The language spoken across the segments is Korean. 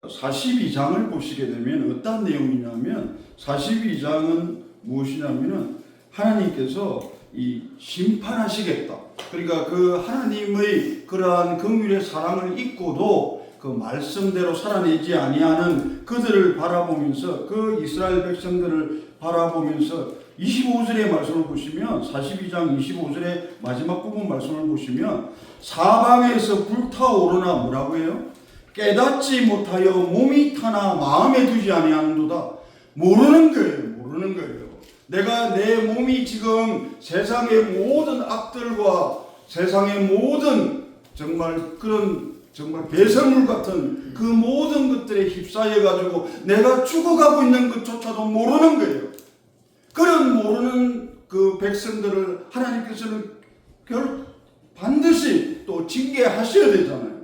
42장을 보시게 되면 어떤 내용이냐면 42장은 무엇이냐면은 하나님께서 이 심판하시겠다. 그러니까 그 하나님의 그러한 긍휼의 사랑을 잊고도 그 말씀대로 살아내지 아니하는 그들을 바라보면서 그 이스라엘 백성들을 바라보면서 25절의 말씀을 보시면 42장 25절의 마지막 부분 말씀을 보시면 사방에서 불타오르나 뭐라고 해요? 깨닫지 못하여 몸이 타나 마음에 두지 아니하는도다. 모르는 거예요. 내가 내 몸이 지금 세상의 모든 악들과 세상의 모든 정말 그런 정말 배설물 같은 그 모든 것들에 휩싸여 가지고 내가 죽어가고 있는 것조차도 모르는 거예요. 그런 모르는 그 백성들을 하나님께서는 반드시 또 징계하셔야 되잖아요.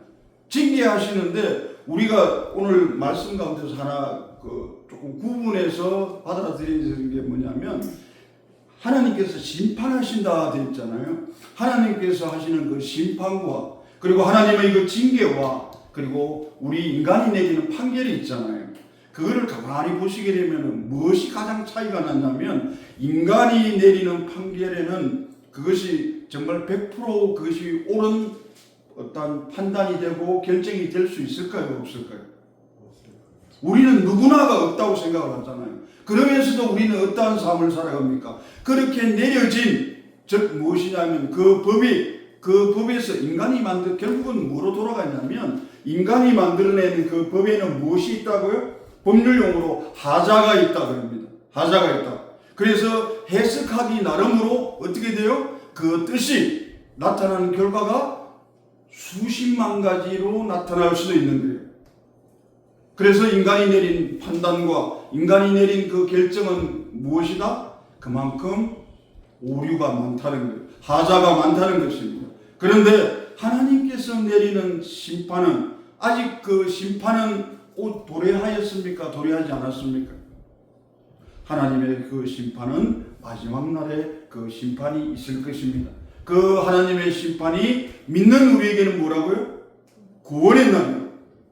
징계하시는데 우리가 오늘 말씀 가운데서 하나 조금 구분해서 받아들이는 게 뭐냐면 하나님께서 심판하신다 되어 있잖아요. 하나님께서 하시는 그 심판과 그리고 하나님의 그 징계와 그리고 우리 인간이 내리는 판결이 있잖아요. 그거를 가만히 보시게 되면 무엇이 가장 차이가 났냐면 인간이 내리는 판결에는 그것이 정말 100% 그것이 옳은 어떤 판단이 되고 결정이 될 수 있을까요? 없을까요? 우리는 누구나가 없다고 생각을 하잖아요. 그러면서도 우리는 어떠한 삶을 살아갑니까? 그렇게 내려진 즉 무엇이냐면 그 법에서 인간이 만든 결국은 뭐로 돌아가냐면 인간이 만들어낸 그 법에는 무엇이 있다고요? 법률용어로 하자가 있다 그럽니다. 하자가 있다. 그래서 해석하기 나름으로 어떻게 돼요? 그 뜻이 나타나는 결과가 수십만 가지로 나타날 수도 있는 거예요. 그래서 인간이 내린 판단과 인간이 내린 그 결정은 무엇이다? 그만큼 오류가 많다는 거예요. 하자가 많다는 것입니다. 그런데 하나님께서 내리는 심판은 아직 그 심판은 도래하였습니까? 도래하지 않았습니까? 하나님의 그 심판은 마지막 날에 그 심판이 있을 것입니다. 그 하나님의 심판이 믿는 우리에게는 뭐라고요? 구원의 날이요.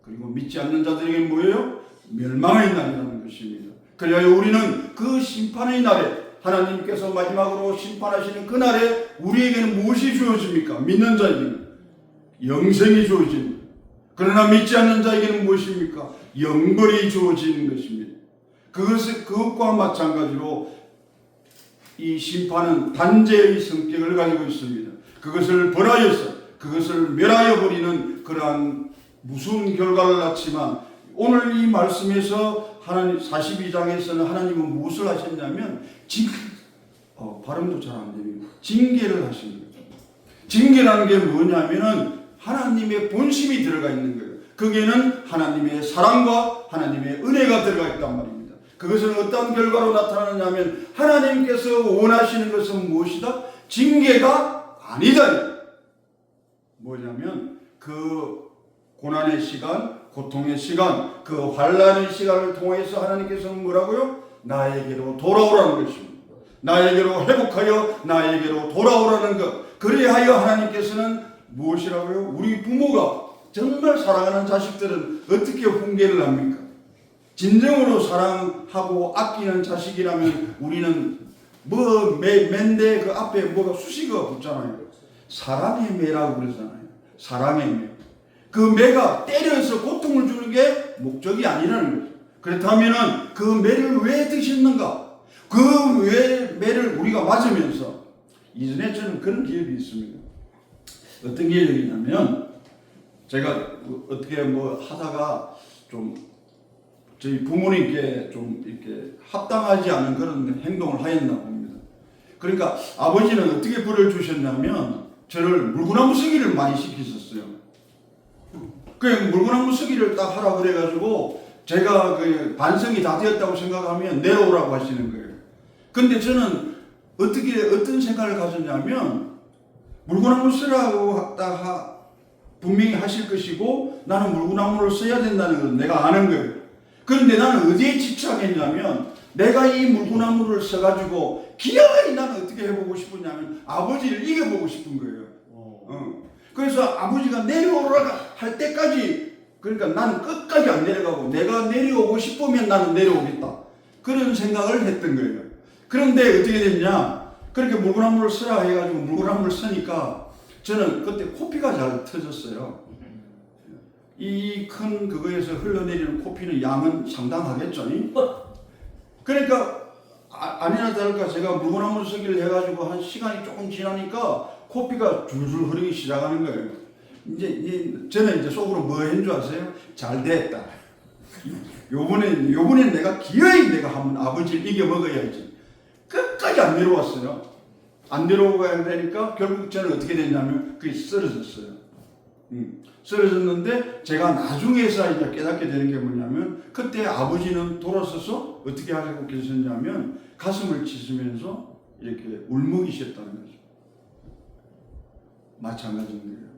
그리고 믿지 않는 자들에게는 뭐예요? 멸망의 날이라는 것입니다. 그래야 우리는 그 심판의 날에 하나님께서 마지막으로 심판하시는 그 날에 우리에게는 무엇이 주어집니까? 믿는 자에게는 영생이 주어집니다. 그러나 믿지 않는 자에게는 무엇입니까? 영벌이 주어지는 것입니다. 그것과 마찬가지로 이 심판은 단죄의 성격을 가지고 있습니다. 그것을 벌하여서 그것을 멸하여 버리는 그러한 무서운 결과를 낳지만 오늘 이 말씀에서 하나님 42장에서는 하나님은 무엇을 하셨냐면 발음도 잘 안 됩니다. 징계를 하신 거죠. 징계라는 게 뭐냐면은 하나님의 본심이 들어가 있는 거예요. 거기에는 하나님의 사랑과 하나님의 은혜가 들어가 있단 말입니다. 그것은 어떤 결과로 나타나느냐면 하나님께서 원하시는 것은 무엇이다? 징계가 아니다. 뭐냐면 그 고난의 시간, 고통의 시간, 그 환난의 시간을 통해서 하나님께서는 뭐라고요? 나에게로 돌아오라는 것입니다. 나에게로 회복하여 나에게로 돌아오라는 것. 그리하여 하나님께서는 무엇이라고요? 우리 부모가 정말 사랑하는 자식들은 어떻게 훈계를 합니까? 진정으로 사랑하고 아끼는 자식이라면 우리는 맨데 그 앞에 뭐가 수식어가 붙잖아요. 사랑의 매라고 그러잖아요. 사랑의 매. 그 매가 때려서 고통을 주는 게 목적이 아니라는 거죠. 그렇다면은 그 매를 왜 드셨는가? 그 매를 우리가 맞으면서 이전에 저는 그런 기억이 있습니다. 어떤 기억이냐면 제가 어떻게 하다가 좀 저희 부모님께 좀 이렇게 합당하지 않은 그런 행동을 하였나 봅니다. 그러니까 아버지는 어떻게 벌을 주셨냐면 저를 물구나무 서기를 많이 시키셨어요. 그 물구나무 서기를 딱 하라 그래가지고 제가 그 반성이 다 되었다고 생각하면 내려오라고 하시는 거예요. 근데 저는 어떤 생각을 가졌냐면 물구나무 쓰라고 분명히 하실 것이고 나는 물구나무를 써야 된다는 건 내가 아는 거예요. 그런데 나는 어디에 집착했냐면 내가 이 물구나무를 써가지고 기어이 나는 어떻게 해보고 싶었냐면 아버지를 이겨보고 싶은 거예요. 그래서 아버지가 내려오라고 할 때까지 그러니까 나는 끝까지 안 내려가고 내가 내려오고 싶으면 나는 내려오겠다. 그런 생각을 했던 거예요. 그런데 어떻게 됐냐? 그렇게 물구나무를 쓰라 해가지고 물구나무를 쓰니까 저는 그때 코피가 잘 터졌어요. 이 큰 그거에서 흘러내리는 코피는 양은 상당하겠죠. 그러니까 아니나 다를까 제가 물구나무를 쓰기를 해가지고 한 시간이 조금 지나니까 코피가 줄줄 흐르기 시작하는 거예요. 저는 이제 속으로 뭐 했는 줄 아세요? 잘 됐다. 요번엔 내가 기어이 내가 한번 아버지를 이겨 먹어야지. 끝까지 안 내려왔어요. 안 내려오고 가야 되니까 결국 저는 어떻게 됐냐면 그게 쓰러졌어요. 쓰러졌는데 제가 나중에서 이제 깨닫게 되는 게 뭐냐면 그때 아버지는 돌아서서 어떻게 하고 계셨냐면 가슴을 치시면서 이렇게 울먹이셨다는 거죠. 마찬가지인 거예요.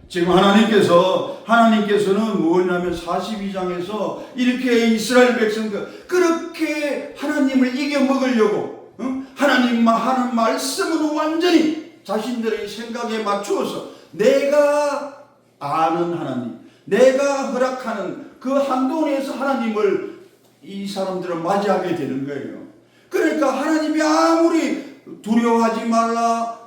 지금 하나님께서는 뭐냐면 42장에서 이렇게 이스라엘 백성들 그렇게 하나님을 이겨먹으려고 하나님만 하는 말씀은 완전히 자신들의 생각에 맞추어서 내가 아는 하나님, 내가 허락하는 그 한도 내에서 하나님을 이 사람들은 맞이하게 되는 거예요. 그러니까 하나님이 아무리 두려워하지 말라,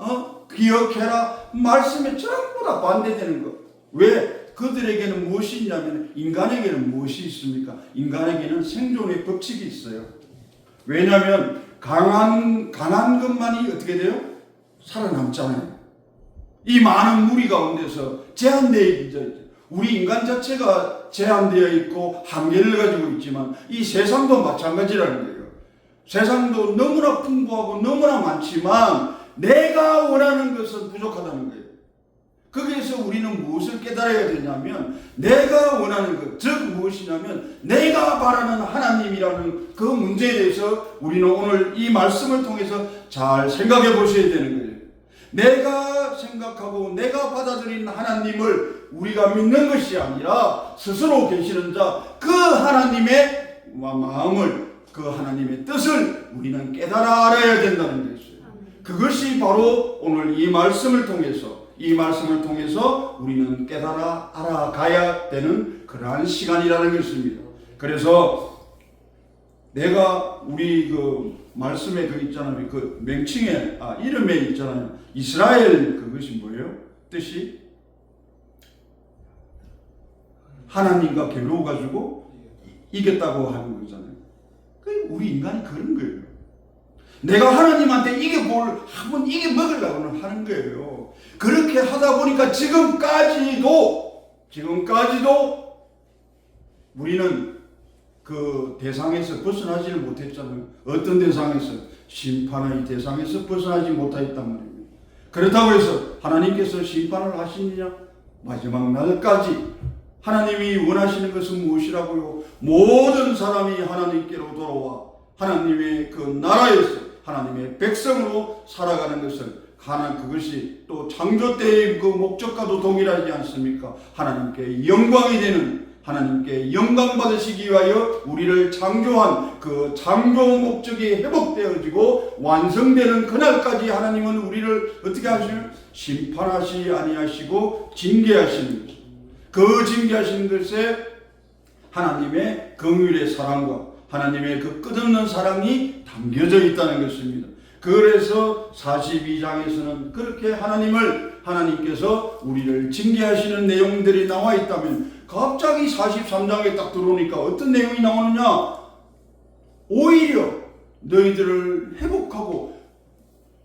기억해라 말씀에 전부 다 반대되는 것. 왜? 그들에게는 무엇이 있냐면 인간에게는 무엇이 있습니까? 인간에게는 생존의 법칙이 있어요. 왜냐하면 강한 것만이 어떻게 돼요? 살아남잖아요. 이 많은 무리 가운데서 제한되어 있죠. 우리 인간 자체가 제한되어 있고 한계를 가지고 있지만 이 세상도 마찬가지라는 거예요. 세상도 너무나 풍부하고 너무나 많지만 내가 원하는 것은 부족하다는 거예요. 거기에서 우리는 무엇을 깨달아야 되냐면 내가 원하는 것, 즉 무엇이냐면 내가 바라는 하나님이라는 그 문제에 대해서 우리는 오늘 이 말씀을 통해서 잘 생각해 보셔야 되는 거예요. 내가 생각하고 내가 받아들인 하나님을 우리가 믿는 것이 아니라 스스로 계시는 자 그 하나님의 마음을 그 하나님의 뜻을 우리는 깨달아 알아야 된다는 것이에요. 그것이 바로 오늘 이 말씀을 통해서 우리는 깨달아 알아가야 되는 그러한 시간이라는 것입니다. 그래서 내가 우리 그 말씀에 그 있잖아요. 그 명칭에 이름에 있잖아요. 이스라엘 그것이 뭐예요? 뜻이 하나님과 겨루어가지고 이겼다고 하는 거잖아요. 우리 인간이 그런 거예요. 내가 하나님한테 한번 이겨먹으려고 하는 거예요. 그렇게 하다 보니까 지금까지도 우리는 그 대상에서 벗어나지를 못했잖아요. 어떤 대상에서? 심판의 대상에서 벗어나지 못했단 말입니다. 그렇다고 해서 하나님께서 심판을 하시느냐? 마지막 날까지 하나님이 원하시는 것은 무엇이라고요? 모든 사람이 하나님께로 돌아와 하나님의 그 나라에서 하나님의 백성으로 살아가는 것을 그것이 또 창조 때의 그 목적과도 동일하지 않습니까? 하나님께 영광이 되는 하나님께 영광 받으시기 위하여 우리를 창조한 그 창조 목적이 회복되어지고 완성되는 그날까지 하나님은 우리를 어떻게 하시는? 심판하시 아니하시고 징계하시는 것입니다. 그 징계하시는 것에 하나님의 긍휼의 사랑과 하나님의 그 끝없는 사랑이 담겨져 있다는 것입니다. 그래서 42장에서는 그렇게 하나님께서 우리를 징계하시는 내용들이 나와 있다면 갑자기 43장에 딱 들어오니까 어떤 내용이 나오느냐? 오히려 너희들을 회복하고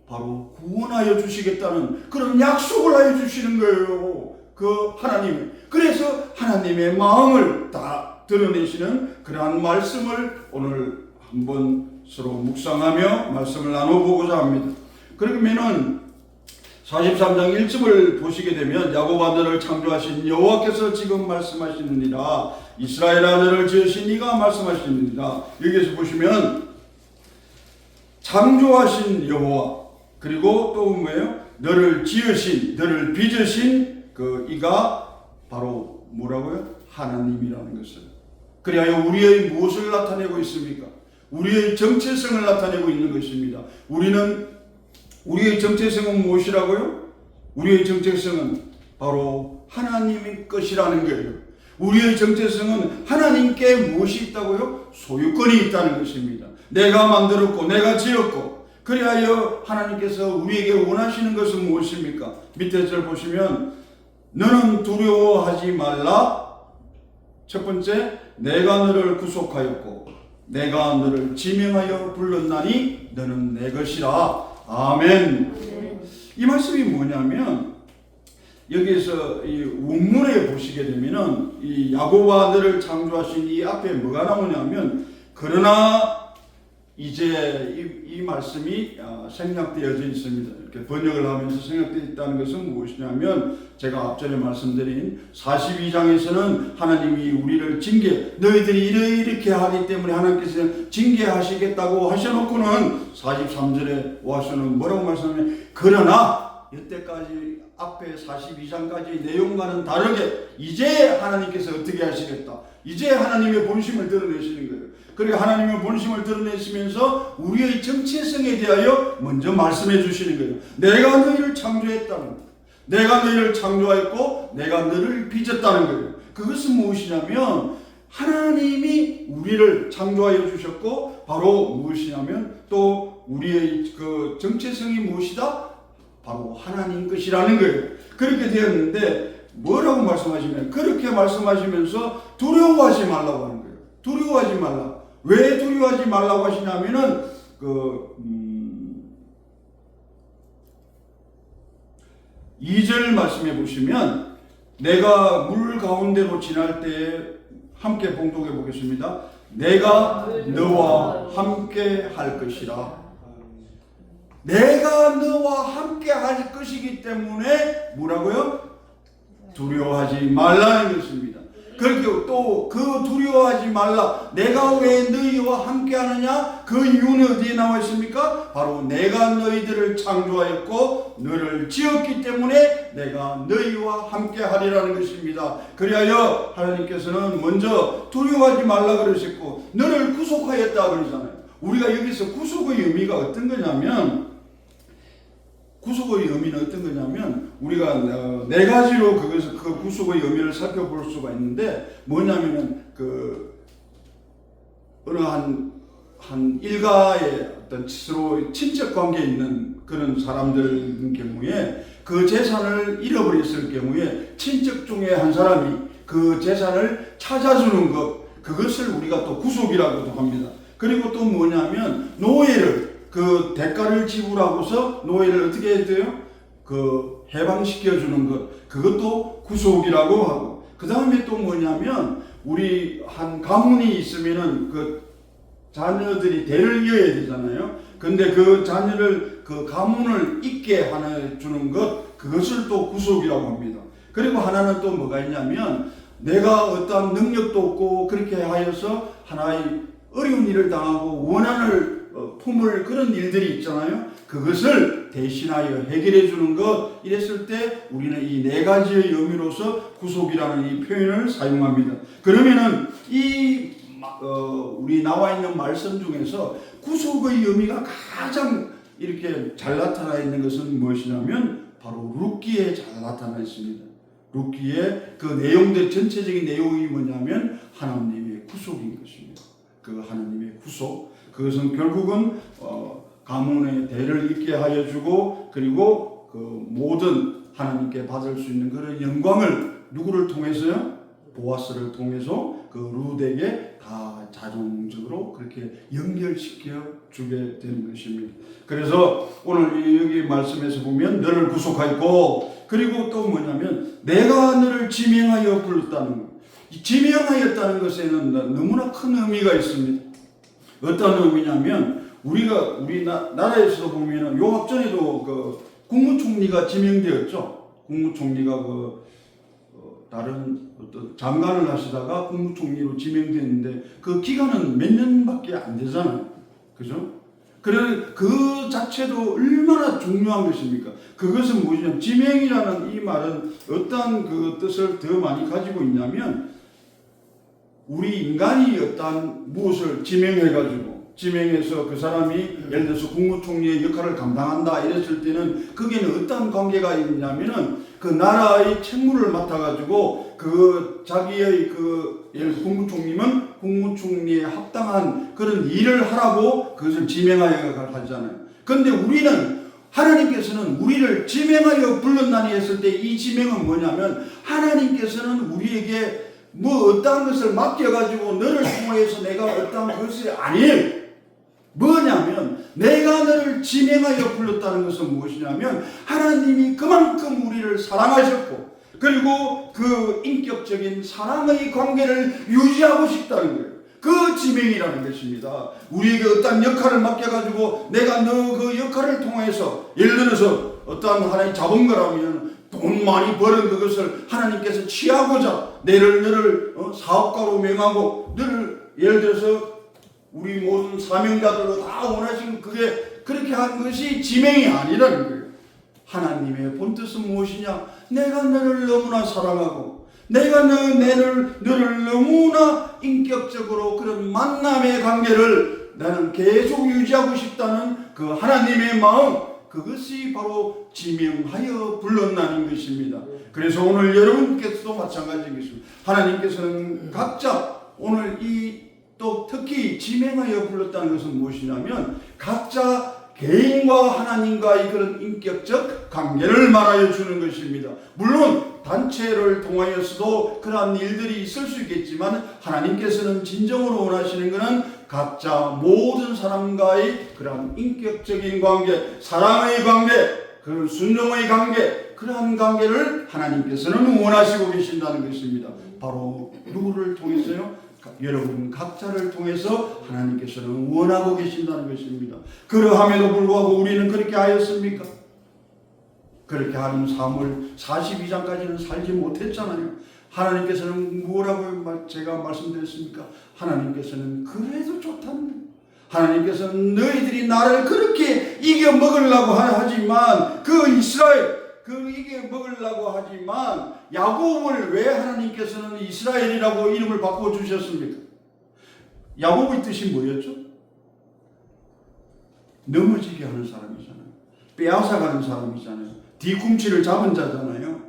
바로 구원하여 주시겠다는 그런 약속을 하여 주시는 거예요. 그 하나님이. 그래서 하나님의 마음을 다 드러내시는 그러한 말씀을 오늘 한번 서로 묵상하며 말씀을 나눠보고자 합니다. 그러면은 43장 1절을 보시게 되면 야곱 아들을 창조하신 여호와께서 지금 말씀하시느니라. 이스라엘아 너를 지으신 이가 말씀하시느니라. 여기에서 보시면 창조하신 여호와 그리고 또 뭐예요? 너를 지으신 너를 빚으신 그 이가 바로 뭐라고요? 하나님이라는 것을. 그리하여 우리의 무엇을 나타내고 있습니까? 우리의 정체성을 나타내고 있는 것입니다. 우리의 정체성은 무엇이라고요? 우리의 정체성은 바로 하나님의 것이라는 거예요. 우리의 정체성은 하나님께 무엇이 있다고요? 소유권이 있다는 것입니다. 내가 만들었고 내가 지었고, 그리하여 하나님께서 우리에게 원하시는 것은 무엇입니까? 밑에 절 보시면 너는 두려워하지 말라. 첫 번째, 내가 너를 구속하였고 내가 너를 지명하여 불렀나니 너는 내 것이라. 아멘. 이 말씀이 뭐냐면, 여기에서 이 원문에 보시게 되면은 이 야곱아 너를 창조하신 이 앞에 뭐가 나오냐면, 그러나 이제 이 말씀이 생략되어져 있습니다. 이렇게 번역을 하면서 생략되어 있다는 것은 무엇이냐면, 제가 앞전에 말씀드린 42장에서는 하나님이 우리를 너희들이 이렇게 하기 때문에 하나님께서 징계하시겠다고 하셔놓고는 43절에 와서는 뭐라고 말씀하면, 그러나 이때까지 앞에 42장까지 내용과는 다르게 이제 하나님께서 어떻게 하시겠다, 이제 하나님의 본심을 드러내시는 거예요. 그리고 하나님의 본심을 드러내시면서 우리의 정체성에 대하여 먼저 말씀해 주시는 거예요. 내가 너희를 창조했다는 거예요. 내가 너희를 창조했고 내가 너를 빚었다는 거예요. 그것은 무엇이냐면, 하나님이 우리를 창조하여 주셨고, 바로 무엇이냐면 또 우리의 그 정체성이 무엇이다? 바로 하나님 것이라는 거예요. 그렇게 되었는데 뭐라고 말씀하시면, 그렇게 말씀하시면서 두려워하지 말라고 하는 거예요. 두려워하지 말라. 왜 두려워하지 말라고 하시냐면은 2절 말씀해 보시면, 내가 물 가운데로 지날 때에 함께 봉독해 보겠습니다. 내가 너와 함께 할 것이라. 내가 너와 함께 할 것이기 때문에 뭐라고요? 두려워하지 말라는 것입니다. 그렇게 또 그 두려워하지 말라, 내가 왜 너희와 함께 하느냐? 그 이유는 어디에 나와 있습니까? 바로 내가 너희들을 창조하였고 너를 지었기 때문에 내가 너희와 함께 하리라는 것입니다. 그리하여 하나님께서는 먼저 두려워하지 말라 그러셨고 너를 구속하였다 그러잖아요. 우리가 여기서 구속의 의미가 어떤 거냐면, 구속의 의미는 어떤 거냐면, 우리가 네 가지로 그 구속의 의미를 살펴볼 수가 있는데, 뭐냐면은 어느 한 일가의 어떤 스스로 친척 관계에 있는 그런 사람들 경우에 그 재산을 잃어버렸을 경우에 친척 중에 한 사람이 그 재산을 찾아주는 것, 그것을 우리가 또 구속이라고도 합니다. 그리고 또 뭐냐면, 노예를 그 대가를 지불하고서 노예를 어떻게 해야 돼요? 그 해방시켜주는 것, 그것도 구속이라고 하고, 그 다음에 또 뭐냐면, 우리 한 가문이 있으면은 그 자녀들이 대를 이어야 되잖아요. 근데 그 자녀를, 그 가문을 잇게 해주는 것, 그것을 또 구속이라고 합니다. 그리고 하나는 또 뭐가 있냐면, 내가 어떠한 능력도 없고 그렇게 하여서 하나의 어려운 일을 당하고 원한을 품을 그런 일들이 있잖아요. 그것을 대신하여 해결해 주는 것, 이랬을 때 우리는 이 네 가지의 의미로서 구속이라는 이 표현을 사용합니다. 그러면은 우리 나와 있는 말씀 중에서 구속의 의미가 가장 이렇게 잘 나타나 있는 것은 무엇이냐면, 바로 룻기에 잘 나타나 있습니다. 룻기의 그 내용들, 전체적인 내용이 뭐냐면 하나님의 구속인 것입니다. 그 하나님의 구속, 그것은 결국은 가문의 대를 잇게 하여 주고, 그리고 그 모든 하나님께 받을 수 있는 그런 영광을 누구를 통해서요? 보아스를 통해서 그 룻에게 다 자동적으로 그렇게 연결시켜 주게 되는 것입니다. 그래서 오늘 여기 말씀에서 보면 너를 구속하였고, 그리고 또 뭐냐면 내가 너를 지명하여 불렀다는 것. 지명하였다는 것에는 너무나 큰 의미가 있습니다. 어떤 의미냐면, 우리나라에서 보면은 요 앞전에도 그 국무총리가 지명되었죠. 국무총리가 다른 어떤 장관을 하시다가 국무총리로 지명됐는데 그 기간은 몇 년밖에 안 되잖아요. 그죠? 그래서 그 자체도 얼마나 중요한 것입니까? 그것은 무엇이냐면, 지명이라는 이 말은 어떤 그 뜻을 더 많이 가지고 있냐면, 우리 인간이 어떤 무엇을 지명해서 그 사람이 예를 들어서 국무총리의 역할을 감당한다 이랬을 때는 거기에는 어떤 관계가 있냐면은 그 나라의 책무를 맡아가지고 그 자기의 예를 들어 국무총리면 국무총리에 합당한 그런 일을 하라고 그것을 지명하여 하잖아요. 그런데 우리는 하나님께서는 우리를 지명하여 불렀나니 했을 때 이 지명은 뭐냐면 하나님께서는 우리에게 뭐 어떠한 것을 맡겨가지고 너를 통해서 내가 어떠한 것이 아니에요. 뭐냐면 내가 너를 지명하여 불렀다는 것은 무엇이냐면 하나님이 그만큼 우리를 사랑하셨고 그리고 그 인격적인 사랑의 관계를 유지하고 싶다는 거예요. 그 지명이라는 것입니다. 우리에게 어떤 역할을 맡겨가지고 내가 너 그 역할을 통해서 예를 들어서 어떠한 하나님 잡은 거라면 돈 많이 버는 그것을 하나님께서 취하고자 너를 사업가로 명하고 너를 예를 들어서 우리 모든 사명자들로 다 원하시는 그게 그렇게 한 것이 지명이 아니라는 거예요. 하나님의 본뜻은 무엇이냐? 내가 너를 너무나 사랑하고 내가 너를 너무나 인격적으로 그런 만남의 관계를 나는 계속 유지하고 싶다는 그 하나님의 마음, 그것이 바로 지명하여 불렀다는 것입니다. 그래서 오늘 여러분께서도 마찬가지인 것입니다. 하나님께서는 각자 오늘 또 특히 지명하여 불렀다는 것은 무엇이냐면 각자 개인과 하나님과의 그런 인격적 관계를 말하여 주는 것입니다. 물론 단체를 통하여서도 그러한 일들이 있을 수 있겠지만 하나님께서는 진정으로 원하시는 것은 각자 모든 사람과의 그러한 인격적인 관계, 사랑의 관계, 그 순종의 관계, 그러한 관계를 하나님께서는 원하시고 계신다는 것입니다. 바로 누구를 통해서요? 여러분 각자를 통해서 하나님께서는 원하고 계신다는 것입니다. 그러함에도 불구하고 우리는 그렇게 하였습니까? 그렇게 하는 삶을 42장까지는 살지 못했잖아요. 하나님께서는 뭐라고 제가 말씀드렸습니까? 하나님께서는 그래도 좋다는 거예요. 하나님께서는 너희들이 나를 그렇게 이겨 먹으려고 하지만 이겨 먹으려고 하지만 야곱을 왜 하나님께서는 이스라엘이라고 이름을 바꿔주셨습니까? 야곱의 뜻이 뭐였죠? 넘어지게 하는 사람이잖아요. 빼앗아가는 사람이잖아요. 뒤꿈치를 잡은 자잖아요.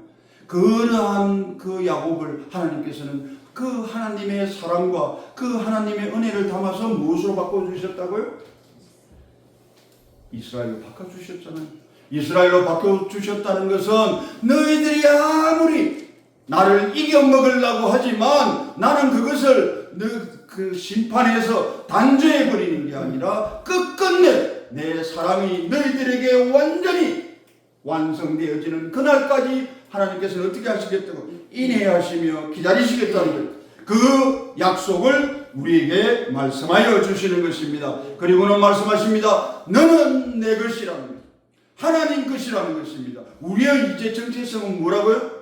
그러한 그 야곱을 하나님께서는 그 하나님의 사랑과 그 하나님의 은혜를 담아서 무엇으로 바꿔주셨다고요? 이스라엘로 바꿔주셨잖아요. 이스라엘로 바꿔주셨다는 것은 너희들이 아무리 나를 이겨먹으려고 하지만 나는 그것을 그 심판에서 단죄해버리는 게 아니라 끝끝내 내 사랑이 너희들에게 완전히 완성되어지는 그날까지 하나님께서는 어떻게 하시겠다고? 인내하시며 기다리시겠다는 거예요. 그 약속을 우리에게 말씀하여 주시는 것입니다. 그리고는 말씀하십니다. 너는 내 것이라는 거예요. 하나님 것이라는 것입니다. 우리의 이제 정체성은 뭐라고요?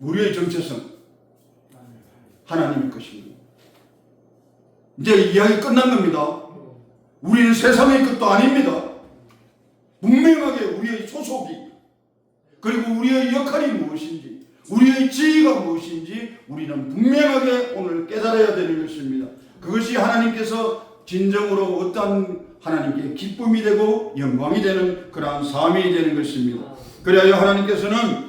우리의 정체성 하나님의 것입니다. 이제 이야기 끝난 겁니다. 우리는 세상의 것도 아닙니다. 분명하게 우리의 소속이 그리고 우리의 역할이 무엇인지 우리의 지위가 무엇인지 우리는 분명하게 오늘 깨달아야 되는 것입니다. 그것이 하나님께서 진정으로 어떤 하나님께 기쁨이 되고 영광이 되는 그러한 삶이 되는 것입니다. 그래야 하나님께서는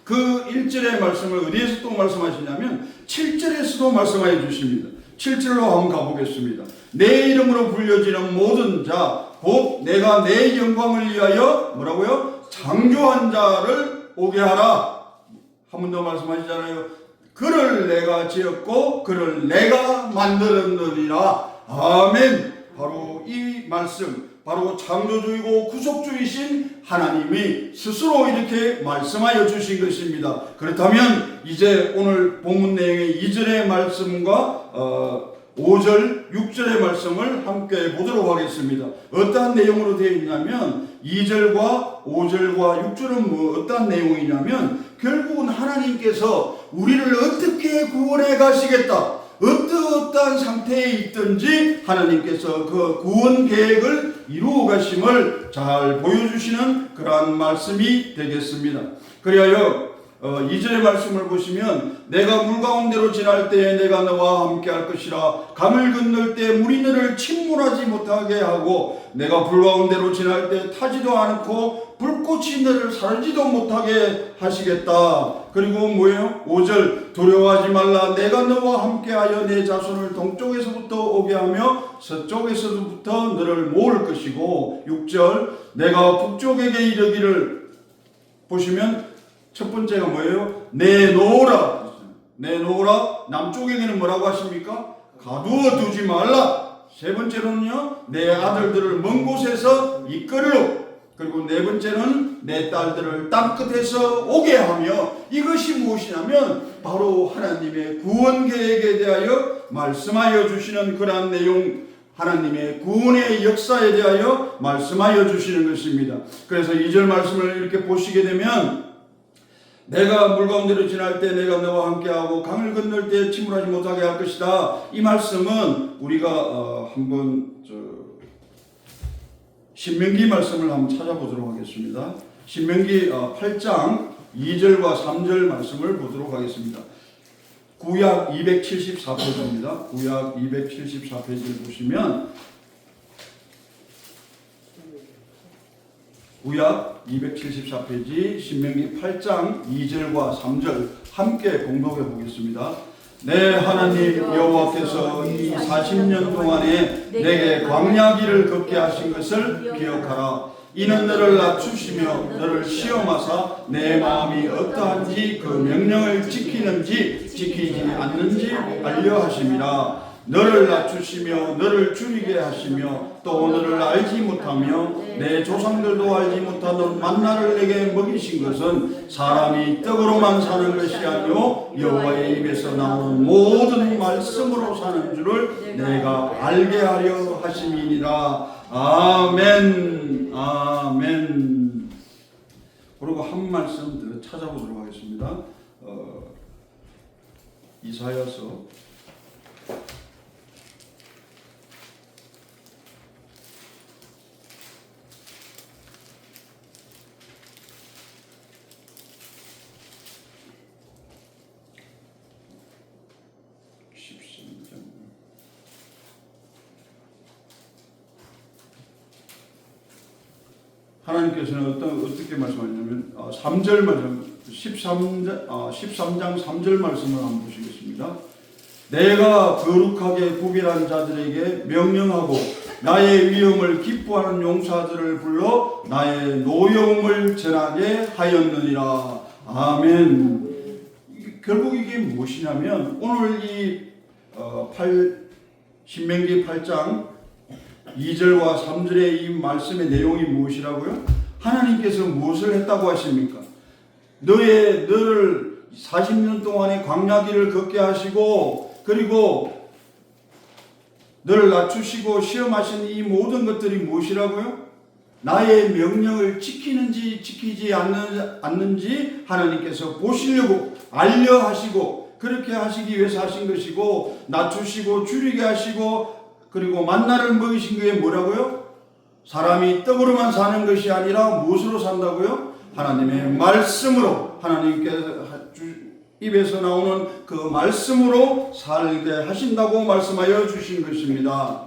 그 1절의 말씀을 어디에서 또 말씀하시냐면 7절에서도 말씀하여 주십니다. 7절로 한번 가보겠습니다. 내 이름으로 불려지는 모든 자 곧 내가 내 영광을 위하여 뭐라고요? 창조한 자를 오게 하라. 한 번 더 말씀하시잖아요. 그를 내가 지었고 그를 내가 만들었느니라. 아멘. 바로 이 말씀, 바로 창조주이고 구속주이신 하나님이 스스로 이렇게 말씀하여 주신 것입니다. 그렇다면 이제 오늘 본문 내용의 2절의 말씀과 5절, 6절의 말씀을 함께 보도록 하겠습니다. 어떠한 내용으로 되어 있냐면 2절과 5절과 6절은 어떠한 내용이냐면 결국은 하나님께서 우리를 어떻게 구원해 가시겠다, 어떠한 상태에 있든지 하나님께서 그 구원 계획을 이루어 가심을 잘 보여주시는 그러한 말씀이 되겠습니다. 그리하여 2절의 말씀을 보시면 내가 물 가운데로 지날 때에 내가 너와 함께 할 것이라. 강을 건널 때 물이 너를 침몰하지 못하게 하고 내가 불 가운데로 지날 때 타지도 않고 불꽃이 너를 살지도 못하게 하시겠다. 그리고 뭐예요? 5절 두려워하지 말라. 내가 너와 함께하여 내 자손을 동쪽에서부터 오게 하며 서쪽에서부터 너를 모을 것이고 6절 내가 북쪽에게 이르기를. 보시면 첫 번째가 뭐예요? 내놓으라. 내놓으라. 남쪽에게는 뭐라고 하십니까? 가두어 두지 말라. 세 번째로는요, 내 아들들을 먼 곳에서 이끌으러. 그리고 네 번째는 내 딸들을 땅끝에서 오게 하며. 이것이 무엇이냐면 바로 하나님의 구원 계획에 대하여 말씀하여 주시는 그러한 내용, 하나님의 구원의 역사에 대하여 말씀하여 주시는 것입니다. 그래서 2절 말씀을 이렇게 보시게 되면 내가 물 가운데로 지날 때 내가 너와 함께하고 강을 건널 때 침몰하지 못하게 할 것이다. 이 말씀은 우리가 한번 신명기 말씀을 한번 찾아보도록 하겠습니다. 신명기 8장 2절과 3절 말씀을 보도록 하겠습니다. 구약 274페이지입니다. 구약 274페이지를 보시면 구약 274페이지 신명기 8장 2절과 3절 함께 공독해 보겠습니다. 내 하나님 여호와께서 이 40년 동안에 내게 광야길을 걷게 하신 것을 기억하라. 이는 너를 낮추시며 너를 시험하사 내 마음이 어떠한지 그 명령을 지키는지 지키지 않는지 알려 하심이라. 너를 낮추시며 너를 줄이게 하시며 또 너를 알지 못하며 내 조상들도 알지 못하던 만나를 내게 먹이신 것은 사람이 떡으로만 사는 것이 아니요 여호와의 입에서 나오는 모든 말씀으로 사는 줄을 내가 알게 하려 하심이니라. 아멘. 아멘. 그리고 한 말씀 더 찾아보도록 하겠습니다. 이사야서 13장 하나님께서는 어떻게 말씀하냐면 3절 말씀 13장 3절 말씀을 한번 보시겠습니다. 내가 거룩하게 구별한 자들에게 명령하고 나의 위엄을 기뻐하는 용사들을 불러 나의 노여움을 전하게 하였느니라. 아멘. 결국 이게 무엇이냐면 오늘 이 신명기 8장 2절과 3절의 이 말씀의 내용이 무엇이라고요? 하나님께서 무엇을 했다고 하십니까? 너를 40년 동안의 광야길을 걷게 하시고 그리고 너를 낮추시고 시험하신 이 모든 것들이 무엇이라고요? 나의 명령을 지키는지 지키지 않는지 하나님께서 보시려고 알려 하시고 그렇게 하시기 위해서 하신 것이고 낮추시고 줄이게 하시고 그리고 만나를 먹이신 게 뭐라고요? 사람이 떡으로만 사는 것이 아니라 무엇으로 산다고요? 하나님의 말씀으로 하나님께서 입에서 나오는 그 말씀으로 살게 하신다고 말씀하여 주신 것입니다.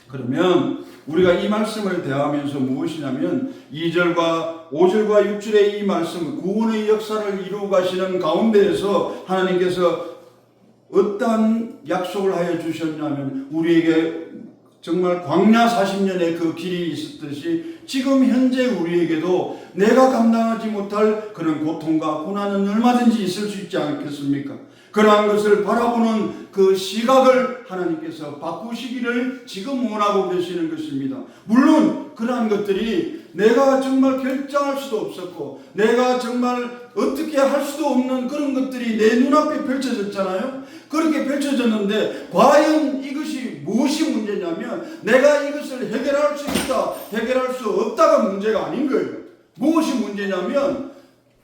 그러면 우리가 이 말씀을 대하면서 무엇이냐면 2절과 5절과 6절의 이 말씀 구원의 역사를 이루어 가시는 가운데에서 하나님께서 어떠한 약속을 하여 주셨냐면 우리에게 정말 광야 40년의 그 길이 있었듯이 지금 현재 우리에게도 내가 감당하지 못할 그런 고통과 고난은 얼마든지 있을 수 있지 않겠습니까? 그러한 것을 바라보는 그 시각을 하나님께서 바꾸시기를 지금 원하고 계시는 것입니다. 물론 그러한 것들이 내가 정말 결정할 수도 없었고 내가 정말 어떻게 할 수도 없는 그런 것들이 내 눈앞에 펼쳐졌잖아요. 그렇게 펼쳐졌는데 과연 이것이 무엇이 문제냐면 내가 이것을 해결할 수 있다, 해결할 수 없다가 문제가 아닌 거예요. 무엇이 문제냐면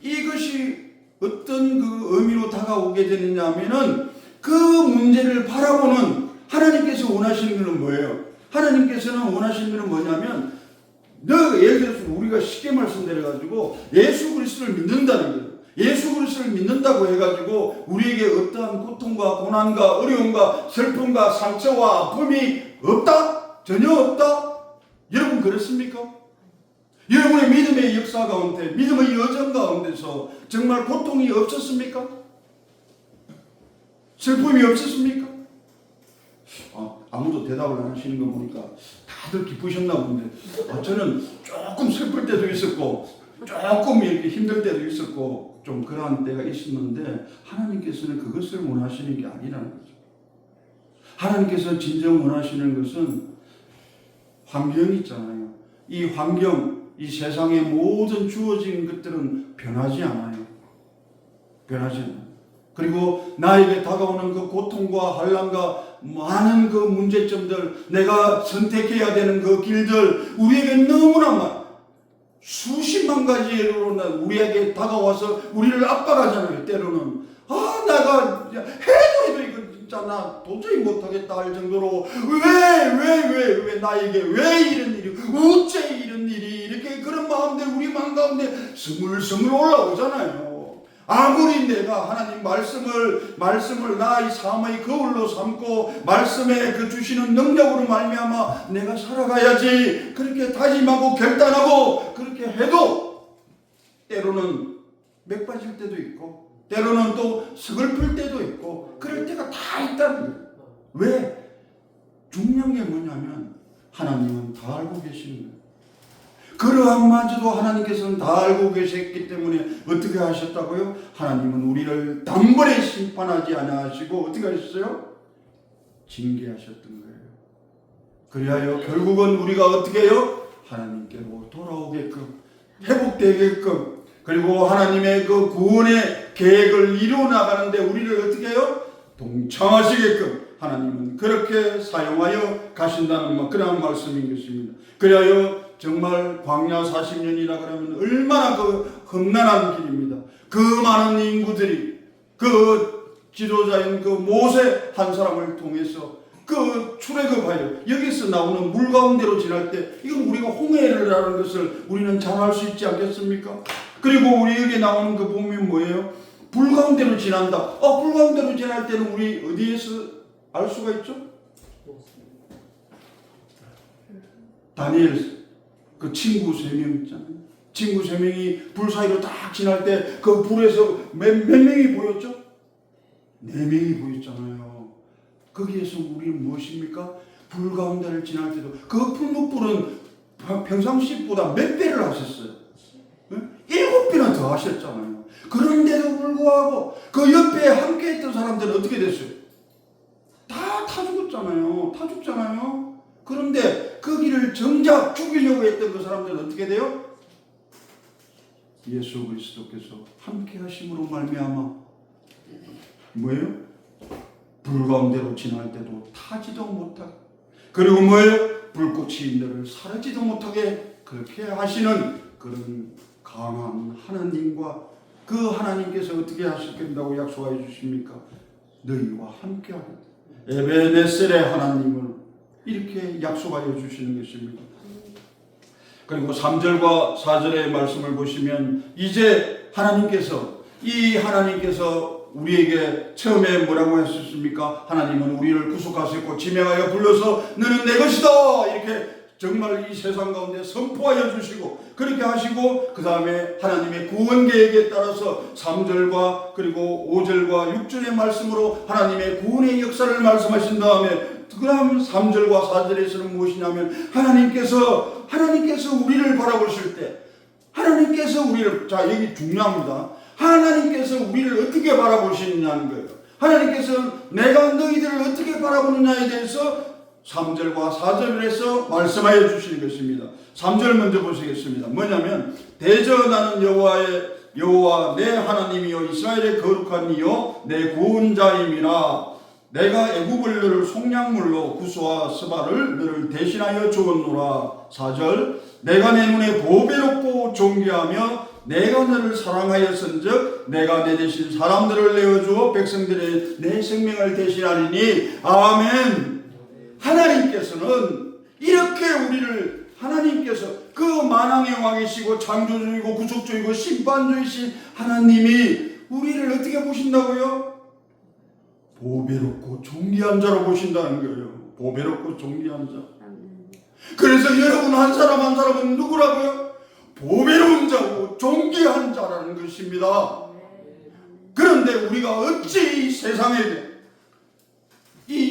이것이 어떤 그 의미로 다가오게 되느냐 하면은 그 문제를 바라보는 하나님께서 원하시는 것은 뭐예요? 하나님께서는 원하시는 것은 뭐냐면 예를 들어서 우리가 쉽게 말씀드려가지고 예수 그리스도를 믿는다는 거예요. 예수 그리스도를 믿는다고 해가지고 우리에게 어떠한 고통과 고난과 어려움과 슬픔과 상처와 아픔이 없다? 전혀 없다? 여러분 그렇습니까? 여러분의 믿음의 역사 가운데, 믿음의 여정 가운데서 정말 고통이 없었습니까? 슬픔이 없었습니까? 아무도 대답을 안 하시는 거 보니까 다들 기쁘셨나 본데, 저는 조금 슬플 때도 있었고 조금 이렇게 힘들 때도 있었고 좀 그러한 때가 있었는데, 하나님께서는 그것을 원하시는 게 아니라는 거죠. 하나님께서 진정 원하시는 것은 환경이 있잖아요. 이 환경, 이 세상의 모든 주어진 것들은 변하지 않아요. 변하지 않아요. 그리고 나에게 다가오는 그 고통과 환난과 많은 그 문제점들, 내가 선택해야 되는 그 길들, 우리에게 너무나 수십만 가지로 우리에게 다가와서 우리를 압박하잖아요. 때로는 내가 해도 이거 진짜 나 도저히 못하겠다 할 정도로 왜 나에게 왜 이런 일이, 어째 이런 일이, 이렇게 그런 마음들 우리 마음 가운데 스물스물 올라오잖아요. 아무리 내가 하나님 말씀을 나의 삶의 거울로 삼고 말씀에 그 주시는 능력으로 말미암아 내가 살아가야지 그렇게 다짐하고 결단하고 그렇게 해도 때로는 맥 빠질 때도 있고 때로는 또 서글플 때도 있고 그럴 때가 다 있다는 거예요. 왜? 중요한 게 뭐냐면 하나님은 다 알고 계시는 거예요. 그러한마저도 하나님께서는 다 알고 계셨기 때문에 어떻게 하셨다고요? 하나님은 우리를 단번에 심판하지 않으시고 어떻게 하셨어요? 징계하셨던 거예요. 그리하여 결국은 우리가 어떻게 해요? 하나님께로 돌아오게끔, 회복되게끔, 그리고 하나님의 그 구원의 계획을 이루어나가는데 우리를 어떻게 해요? 동참하시게끔 하나님은 그렇게 사용하여 가신다는 그런 말씀인 것입니다. 그리하여 정말 광야 40년이라 그러면 얼마나 그 험난한 길입니다. 그 많은 인구들이 그 지도자인 그 모세 한 사람을 통해서 그 출애굽하여 여기서 나오는 물 가운데로 지날 때 이건 우리가 홍해라는 것을 우리는 잘 알 수 있지 않겠습니까? 그리고 우리 여기 나오는 그 보면 뭐예요? 불 가운데로 지난다. 불 가운데로 지날 때는 우리 어디에서 알 수가 있죠? 다니엘 그 친구 3명 있잖아요. 친구 3명이 불 사이로 딱 지날 때 그 불에서 몇 명이 보였죠? 4명이 보였잖아요. 거기에서 우리는 무엇입니까? 불 가운데를 지날 때도 그 풀무불은 평상시보다 몇 배를 하셨어요. 7배나 더 하셨잖아요. 그런데도 불구하고 그 옆에 함께 했던 사람들은 어떻게 됐어요? 다 죽었잖아요. 다 죽잖아요. 그런데 거기를 정작 죽이려고 했던 그 사람들은 어떻게 돼요? 예수 그리스도께서 함께 하심으로 말미암아 뭐예요? 불 가운데로 지날 때도 타지도 못하게, 그리고 뭐예요? 불꽃이 너를 사르지도 못하게 그렇게 하시는 그런 강한 하나님과 그 하나님께서 어떻게 하시겠다고 약속해 주십니까? 너희와 함께 하겠다. 에베네셀의 하나님을 이렇게 약속하여 주시는 것입니다. 그리고 3절과 4절의 말씀을 보시면 이제 하나님께서 우리에게 처음에 뭐라고 했었습니까? 하나님은 우리를 구속하셨고 지명하여 불러서 너는 내 것이다 이렇게 정말 이 세상 가운데 선포하여 주시고 그렇게 하시고 그 다음에 하나님의 구원 계획에 따라서 3절과 그리고 5절과 6절의 말씀으로 하나님의 구원의 역사를 말씀하신 다음에 그 다음 3절과 4절에서는 무엇이냐면 하나님께서 우리를 바라보실 때 하나님께서 우리를, 자 여기 중요합니다. 하나님께서 우리를 어떻게 바라보시느냐는 거예요. 하나님께서 내가 너희들을 어떻게 바라보느냐에 대해서 3절과 4절에서 말씀하여 주시는 것입니다. 3절 먼저 보시겠습니다. 뭐냐면 대전하는 여호와 내 하나님이요 이스라엘의 거룩한 이요 내 구원자임이라. 내가 애굽을 너를 속량물로 구스와 스바를 너를 대신하여 주었노라. 4절 내가 내 눈에 보배롭고 존귀하며 내가 너를 사랑하였은즉 내가 내 대신 사람들을 내어주어 백성들의 내 생명을 대신하리니. 아멘. 하나님께서는 이렇게 우리를 하나님께서 그 만왕의 왕이시고 창조주이고 구속주이고 심판주이신 하나님이 우리를 어떻게 보신다고요? 보배롭고 존귀한 자로 보신다는 거예요. 보배롭고 존귀한 자. 그래서 여러분 한 사람 한 사람은 누구라고요? 보배로운 자고 존귀한 자라는 것입니다. 그런데 우리가 어찌 이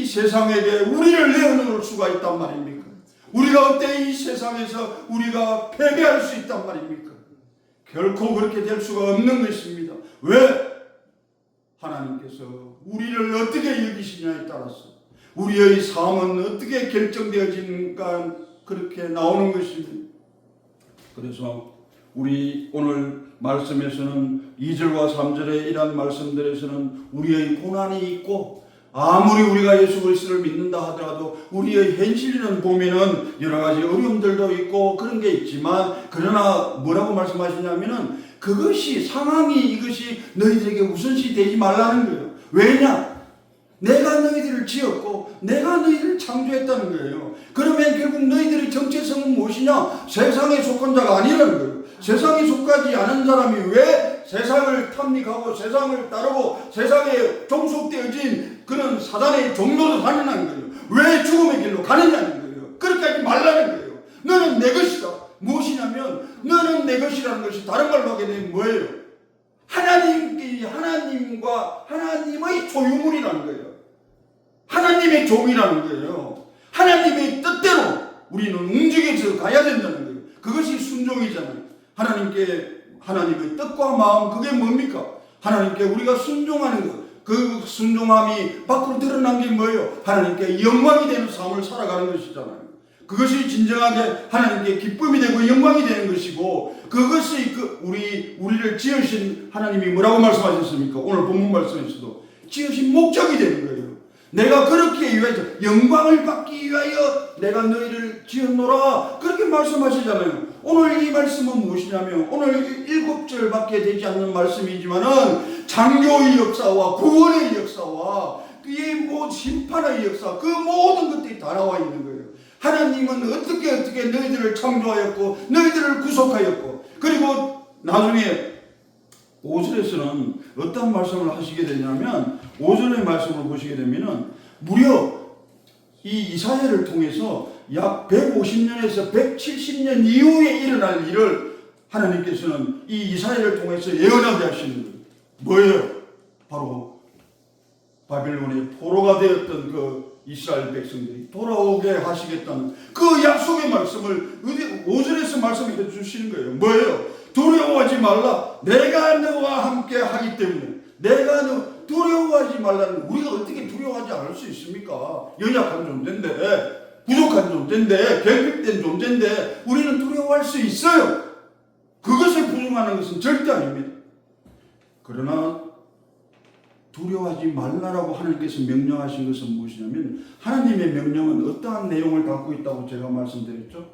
세상에게 우리를 내어놓을 수가 있단 말입니까? 우리가 어때 이 세상에서 우리가 패배할 수 있단 말입니까? 결코 그렇게 될 수가 없는 것입니다. 왜? 하나님께서 우리를 어떻게 여기시냐에 따라서 우리의 삶은 어떻게 결정되어지는가 그렇게 나오는 것입니다. 그래서 우리 오늘 말씀에서는 2절과 3절의 이러한 말씀들에서는 우리의 고난이 있고 아무리 우리가 예수 그리스도를 믿는다 하더라도 우리의 현실에는 보면은 여러 가지 어려움들도 있고 그런 게 있지만 그러나 뭐라고 말씀하시냐면은 그것이 상황이 이것이 너희들에게 우선시 되지 말라는 거예요. 왜냐? 내가 너희들을 지었고 내가 너희들을 창조했다는 거예요. 그러면 결국 너희들의 정체성은 무엇이냐? 세상에 속한 자가 아니라는 거예요. 세상에 속하지 않은 사람이 왜 세상을 탐닉하고 세상을 따르고 세상에 종속되어진 그런 사단의 종로로 사느냐는 거예요. 왜 죽음의 길로 가느냐는 거예요. 그렇게 하지 말라는 거예요. 너는 내 것이다. 무엇이냐면 너는 내 것이라는 것이 다른 말로 하게 되면 뭐예요? 하나님과 하나님의 소유물이라는 거예요. 하나님의 종이라는 거예요. 하나님의 뜻대로 우리는 움직여서 가야 된다는 거예요. 그것이 순종이잖아요. 하나님의 뜻과 마음, 그게 뭡니까? 하나님께 우리가 순종하는 것. 그 순종함이 밖으로 드러난 게 뭐예요? 하나님께 영광이 되는 삶을 살아가는 것이잖아요. 그것이 진정하게 하나님께 기쁨이 되고 영광이 되는 것이고, 그것이 우리를 지으신 하나님이 뭐라고 말씀하셨습니까? 오늘 본문 말씀에서도 지으신 목적이 되는 거예요. 내가 그렇게 위하여 영광을 받기 위하여 내가 너희를 지었노라, 그렇게 말씀하시잖아요. 오늘 이 말씀은 무엇이냐면, 오늘 7절밖에 되지 않는 말씀이지만은 창조의 역사와 구원의 역사와 이 심판의 역사, 그 모든 것들이 다 나와 있는 거예요. 하나님은 어떻게 너희들을 창조하였고 너희들을 구속하였고, 그리고 나중에 5절에서는 어떤 말씀을 하시게 되냐면, 5절의 말씀을 보시게 되면은 무려 이 이사야를 통해서 약 150년에서 170년 이후에 일어날 일을 하나님께서는 이 이사야를 통해서 예언하게 하시는 거예요. 뭐예요? 바로 바빌론의 포로가 되었던 그 이스라엘 백성들이 돌아오게 하시겠다는 그 약속의 말씀을 5절에서 말씀해 주시는 거예요. 뭐예요? 두려워하지 말라. 내가 너와 함께 하기 때문에. 두려워하지 말라는, 우리가 어떻게 두려워하지 않을 수 있습니까? 연약한 존재인데, 부족한 존재인데, 결핍된 존재인데 우리는 두려워할 수 있어요. 그것을 부정하는 것은 절대 아닙니다. 그러나 두려워하지 말라라고 하나님께서 명령하신 것은 무엇이냐면, 하나님의 명령은 어떠한 내용을 담고 있다고 제가 말씀드렸죠?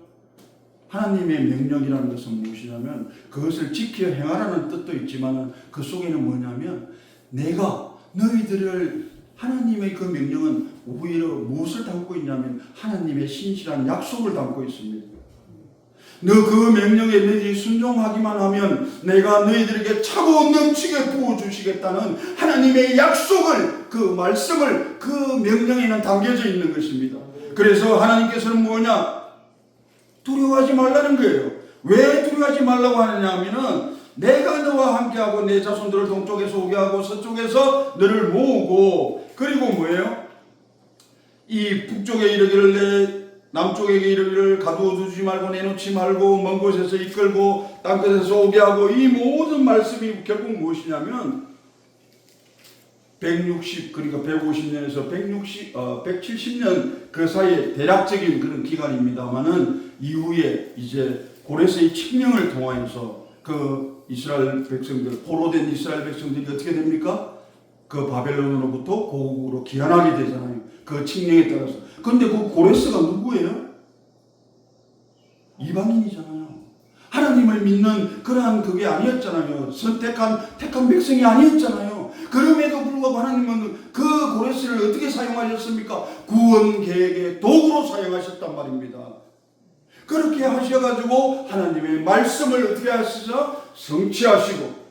하나님의 명령이라는 것은 무엇이냐면 그것을 지켜 행하라는 뜻도 있지만 그 속에는 뭐냐면, 내가 너희들을, 하나님의 그 명령은 오히려 무엇을 담고 있냐면 하나님의 신실한 약속을 담고 있습니다. 너 그 명령에 너희들이 순종하기만 하면 내가 너희들에게 차고 넘치게 부어주시겠다는 하나님의 약속을, 그 말씀을 그 명령에는 담겨져 있는 것입니다. 그래서 하나님께서는 뭐냐? 두려워하지 말라는 거예요. 왜 두려워하지 말라고 하느냐 하면은, 내가 너와 함께하고 내 자손들을 동쪽에서 오게 하고 서쪽에서 너를 모으고, 그리고 뭐예요? 이 북쪽에 이르기를 남쪽에게 이르기를 가두어 두지 말고 내놓지 말고 먼 곳에서 이끌고 땅끝에서 오게 하고, 이 모든 말씀이 결국 무엇이냐면 160, 그러니까 150년에서 170년 그 사이에 대략적인 그런 기간입니다만은, 이후에 이제 고레스의 칙령을 통하여서 그 이스라엘 백성들, 포로된 이스라엘 백성들이 어떻게 됩니까? 그 바벨론으로부터 고국으로 귀환하게 되잖아요. 그 칙령에 따라서. 근데 그 고레스가 누구예요? 이방인이잖아요. 하나님을 믿는 그러한 그게 아니었잖아요. 택한 백성이 아니었잖아요. 그럼에도 불구하고 하나님은 그 고레스를 어떻게 사용하셨습니까? 구원 계획의 도구로 사용하셨단 말입니다. 그렇게 하셔가지고 하나님의 말씀을 어떻게 하시죠? 성취하시고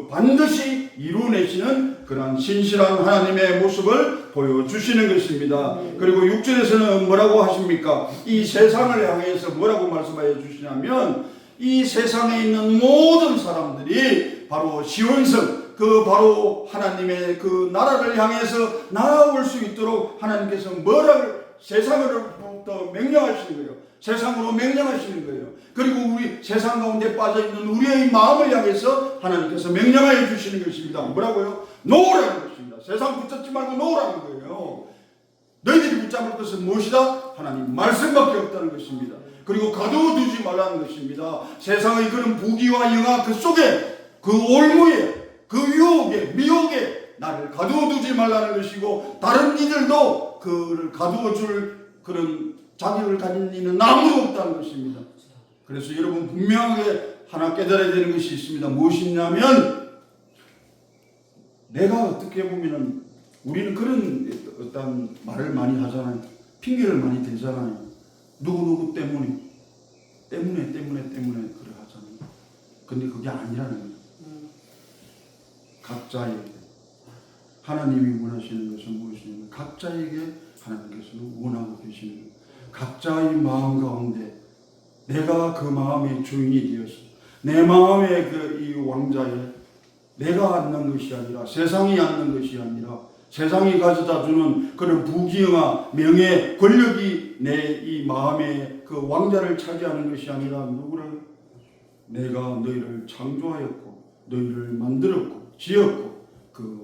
반드시 이루어내시는 그런 신실한 하나님의 모습을 보여주시는 것입니다. 그리고 6절에서는 뭐라고 하십니까? 이 세상을 향해서 뭐라고 말씀하여 주시냐면 이 세상에 있는 모든 사람들이 바로 시온성, 바로 하나님의 나라를 향해서 나아올 수 있도록 하나님께서 세상으로부터 명령하시는 거예요. 세상으로 명령하시는 거예요. 그리고 우리 세상 가운데 빠져있는 우리의 마음을 향해서 하나님께서 명령하여 주시는 것입니다. 뭐라고요? 놓으라는 것입니다. 세상 붙잡지 말고 놓으라는 거예요. 너희들이 붙잡을 것은 무엇이다? 하나님 말씀밖에 없다는 것입니다. 그리고 가두어두지 말라는 것입니다. 세상의 그런 부귀와 영화 그 속에 올무에 유혹에 미혹에 나를 가두어두지 말라는 것이고 다른 이들도 그를 가두어줄 그런 자격을 가진 이는 아무도 없다는 것입니다. 그래서 여러분 분명하게 하나 깨달아야 되는 것이 있습니다. 무엇이냐면 내가 어떻게 보면은 우리는 그런 어떤 말을 많이 하잖아요. 핑계를 많이 대잖아요. 누구 때문에 그래 하잖아요. 근데 그게 아니라는 거예요. 각자에게 하나님이 원하시는 것은 무엇이냐면 각자에게 하나님께서는 원하고 계시는 거예요. 각자의 마음 가운데 내가 그 마음의 주인이 되어서 내 마음의 이 왕자에 내가 앉는 것이 아니라 세상이 앉는 것이 아니라 세상이 가져다 주는 그런 부귀영화 명예 권력이 내 이 마음의 그 왕자를 차지하는 것이 아니라 누구를 내가 너희를 창조하였고 너희를 만들었고 지었고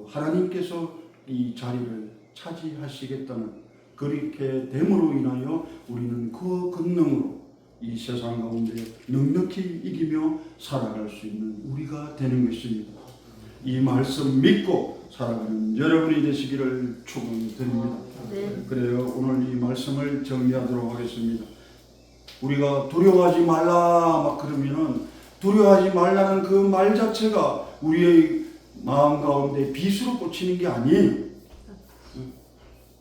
하나님께서 이 자리를 차지하시겠다는 그렇게 됨으로 인하여 우리는 그 권능으로 이 세상 가운데 넉넉히 이기며 살아갈 수 있는 우리가 되는 것입니다. 이 말씀 믿고 살아가는 여러분이 되시기를 축원드립니다. 그래요. 오늘 이 말씀을 정리하도록 하겠습니다. 우리가 두려워하지 말라 막 그러면은 두려워하지 말라는 그 말 자체가 우리의 마음 가운데 빛으로 꽂히는 게 아니에요.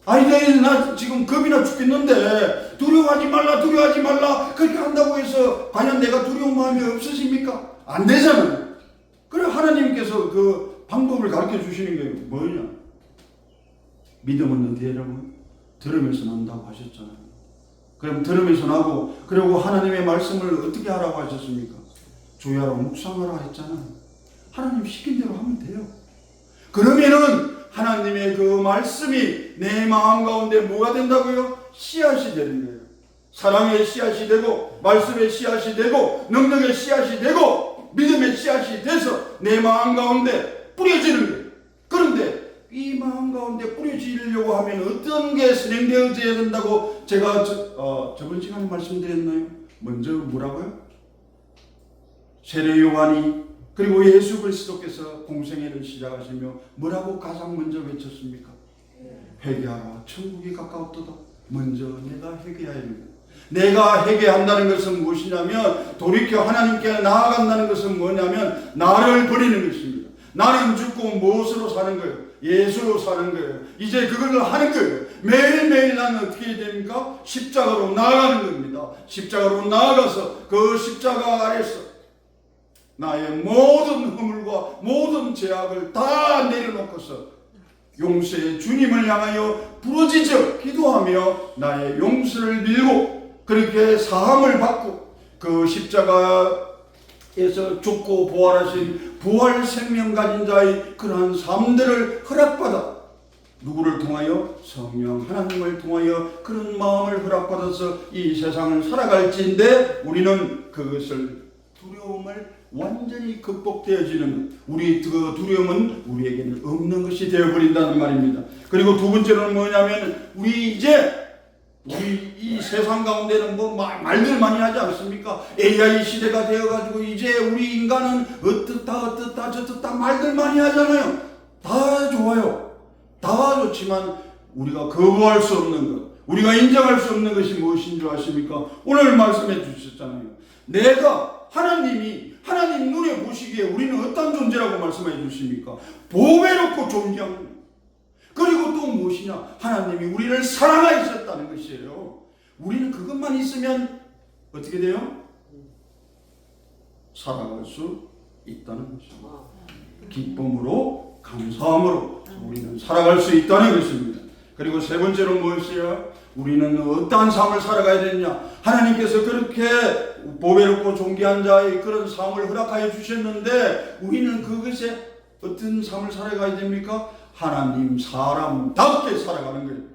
아니 나 지금 겁이 나 죽겠는데 두려워하지 말라 그렇게 한다고 해서 과연 내가 두려운 마음이 없으십니까? 안 되잖아요. 그래 하나님께서 그 방법을 가르쳐 주시는 게 뭐냐? 믿음은 어디에 여러분? 들으면서 난다고 하셨잖아요. 그럼 들으면서 나고 그리고 하나님의 말씀을 어떻게 하라고 하셨습니까? 주야로 묵상하라 했잖아요. 하나님 시킨 대로 하면 돼요. 그러면은 하나님의 그 말씀이 내 마음 가운데 뭐가 된다고요? 씨앗이 되는 거예요. 사랑의 씨앗이 되고 말씀의 씨앗이 되고 능력의 씨앗이 되고 믿음의 씨앗이 돼서 내 마음 가운데 뿌려지는 거예요. 그런데 이 마음 가운데 뿌려지려고 하면 어떤 게 진행되어져야 된다고 제가 저번 시간에 말씀드렸나요? 먼저 뭐라고요? 세례 요한이 그리고 예수 그리스도께서 공생애를 시작하시며 뭐라고 가장 먼저 외쳤습니까? 회개하라 천국이 가까웠도다. 먼저 내가 회개해야 합니다. 내가 회개한다는 것은 무엇이냐면 돌이켜 하나님께 나아간다는 것은 뭐냐면 나를 버리는 것입니다. 나는 죽고 무엇으로 사는 거예요? 예수로 사는 거예요. 이제 그걸 하는 거예요. 매일매일 나는 어떻게 해야 됩니까? 십자가로 나아가는 겁니다. 십자가로 나아가서 그 십자가 아래서 나의 모든 허물과 모든 죄악을 다 내려놓고서 용서의 주님을 향하여 부르짖어 기도하며 나의 용서를 빌고 그렇게 사함을 받고 그 십자가에서 죽고 부활하신 부활 생명 가진 자의 그러한 삶들을 허락받아 누구를 통하여? 성령 하나님을 통하여 그런 마음을 허락받아서 이 세상을 살아갈지인데 우리는 그것을 두려움을 완전히 극복되어지는 우리 그 두려움은 우리에게는 없는 것이 되어버린다는 말입니다. 그리고 두 번째는 뭐냐면 우리 이 세상 가운데는 뭐 말들 많이 하지 않습니까? AI 시대가 되어가지고 이제 우리 인간은 어떻다 저떻다 말들 많이 하잖아요. 다 좋아요. 다 좋지만 우리가 거부할 수 없는 것, 우리가 인정할 수 없는 것이 무엇인 줄 아십니까? 오늘 말씀해 주셨잖아요. 내가 하나님 눈에 보시기에 우리는 어떤 존재라고 말씀해 주십니까? 보배롭고 존귀한 것. 그리고 또 무엇이냐? 하나님이 우리를 사랑하셨다는 것이에요. 우리는 그것만 있으면 어떻게 돼요? 살아갈 수 있다는 것입니다. 기쁨으로 감사함으로 우리는 살아갈 수 있다는 것입니다. 그리고 세 번째로 무엇이요? 우리는 어떠한 삶을 살아가야 되느냐? 하나님께서 그렇게 보배롭고 존귀한 자의 그런 삶을 허락하여 주셨는데 우리는 그것에 어떤 삶을 살아가야 됩니까? 하나님 사람답게 살아가는 거예요.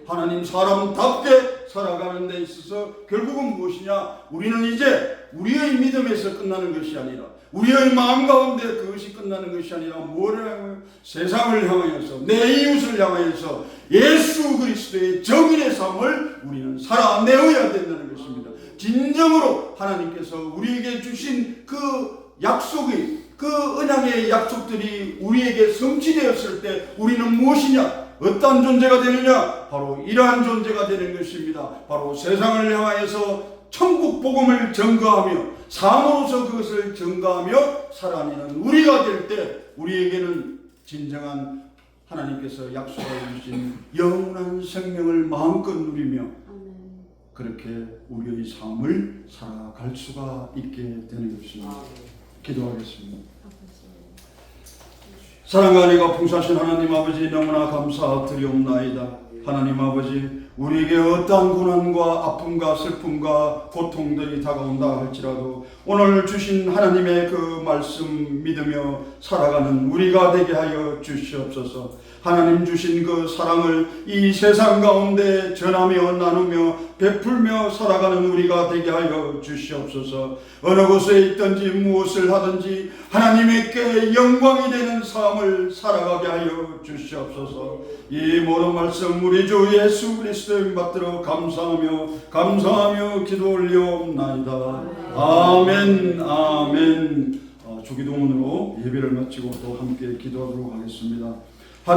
하나님 사람답게 살아가는 데 있어서 결국은 무엇이냐? 우리는 이제 우리의 믿음에서 끝나는 것이 아니라 우리의 마음 가운데 그것이 끝나는 것이 아니라 뭐를 향하여? 세상을 향하여서 내 이웃을 향하여서 예수 그리스도의 정인의 삶을 우리는 살아내어야 된다는 것입니다. 진정으로 하나님께서 우리에게 주신 그 약속이 그 언약의 약속들이 우리에게 성취되었을 때 우리는 무엇이냐? 어떤 존재가 되느냐? 바로 이러한 존재가 되는 것입니다. 바로 세상을 향하여서 천국 복음을 전거하며 삶으로서 그것을 전거하며 살아내는 우리가 될 때 우리에게는 진정한 하나님께서 약속하여 주신 영원한 생명을 마음껏 누리며 그렇게 우리의 삶을 살아갈 수가 있게 되는 것입니다. 기도하겠습니다. 사랑과 은혜가 풍성하신 하나님 아버지 너무나 감사드리옵나이다. 하나님 아버지 우리에게 어떠한 고난과 아픔과 슬픔과 고통들이 다가온다 할지라도 오늘 주신 하나님의 그 말씀 믿으며 살아가는 우리가 되게 하여 주시옵소서. 하나님 주신 그 사랑을 이 세상 가운데 전하며 나누며 베풀며 살아가는 우리가 되게 하여 주시옵소서. 어느 곳에 있든지 무엇을 하든지 하나님께 영광이 되는 삶을 살아가게 하여 주시옵소서. 이 모든 말씀 우리 주 예수 그리스도의 받들어 감사하며 기도 올려옵나이다. 아멘 아멘. 주기도문으로 예배를 마치고 또 함께 기도하도록 하겠습니다.